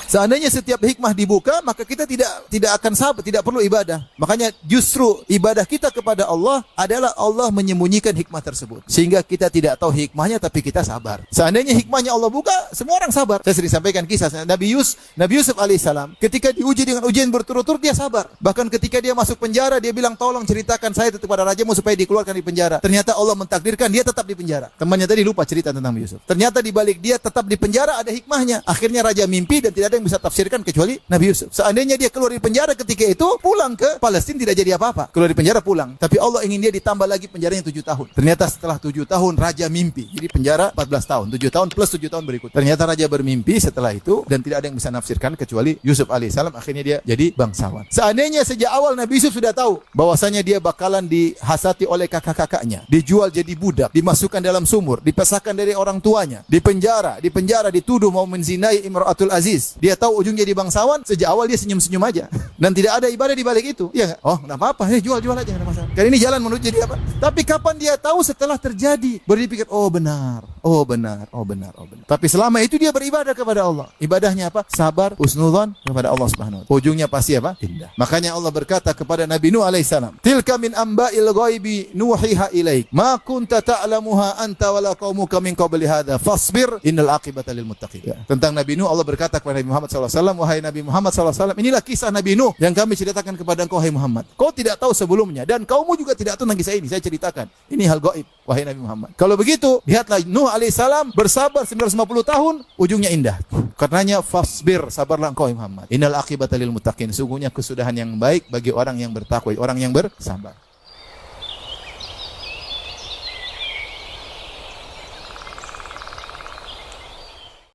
Seandainya setiap hikmah dibuka, maka kita tidak akan sabar, tidak perlu ibadah. Makanya justru ibadah kita kepada Allah adalah Allah menyembunyikan hikmah tersebut. Sehingga kita tidak tahu hikmahnya, tapi kita sabar. Seandainya hikmahnya Allah buka, semua orang sabar. Saya sering sampaikan kisah Nabi Yusuf alaihissalam ketika diuji dengan ujian berturut-turut, dia sabar. Bahkan ketika dia masuk penjara, dia bilang, tolong ceritakan saya kepada rajamu supaya dikeluarkan di penjara. Ternyata Allah mentakdirkan dia tetap di penjara. Temannya tadi lupa cerita tentang Nabi Yusuf. Ternyata di balik dia tetap di penjara ada hikmahnya. Akhirnya raja mimpi dan tidak ada yang bisa tafsirkan kecuali Nabi Yusuf. Seandainya dia keluar di penjara ketika itu, pulang ke Palestina tidak jadi apa-apa. Keluar di penjara pulang. Tapi Allah ingin dia ditambah lagi penjaranya 7 tahun. Ternyata setelah 7 tahun raja mimpi. Jadi penjara 14 tahun. 7 tahun plus 7 tahun berikut. Ternyata raja bermimpi setelah itu dan tidak ada yang bisa nafsirkan kecuali Yusuf alaihissalam. Akhirnya dia jadi bangsawan. Seandainya sejak awal Nabi Yusuf sudah tahu bahwasanya dia bakalan dihasati oleh kakak-kakaknya, dijual jadi budak, dimasukkan dalam sumur, dipisahkan dari orang tuanya, di penjara dituduh mau menzinai Imratul Aziz. Dia tahu ujungnya jadi bangsawan, sejak awal dia senyum-senyum aja. Dan tidak ada ibadah di balik itu. Ya enggak? Oh, enggak apa-apa. Jual aja enggak ada masalah. Kali ini jalan menuju jadi apa? Tapi kapan dia tahu? Setelah terjadi. Baru dia pikir, oh benar. Tapi selama itu dia beribadah kepada Allah. Ibadahnya apa? Sabar, husnudzon kepada Allah Subhanahu wa taala. Ujungnya pasti apa? Indah. Makanya Allah berkata kepada Nabi Nuh alaihissalam, "Tilka min amba'il ghaibi nuhiha ilaik, ma kunta ta'lamuha anta wala qaumuka min qabli hadza, fasbir innal aqibata lil muttaqin." Ya. Tentang Nabi Nuh Allah berkata kepada Nabi Muhammad sallallahu alaihi wasallam, "Wahai Nabi Muhammad sallallahu alaihi wasallam, inilah kisah Nabi Nuh yang kami ceritakan kepada engkau wahai Muhammad. Kau tidak tahu sebelumnya dan kaummu juga tidak tahu tentang kisah ini. Saya ceritakan. Ini hal gaib wahai Nabi Muhammad." Kalau begitu, lihatlah Nuh alaihissalam bersabar 950 tahun, ujungnya indah. Karenanya fasbir, sabarlah engkau Muhammad. Innal aqibata lil muttaqin. Sungguhnya kesudahan yang baik bagi orang yang bertakwa, orang yang bersabar.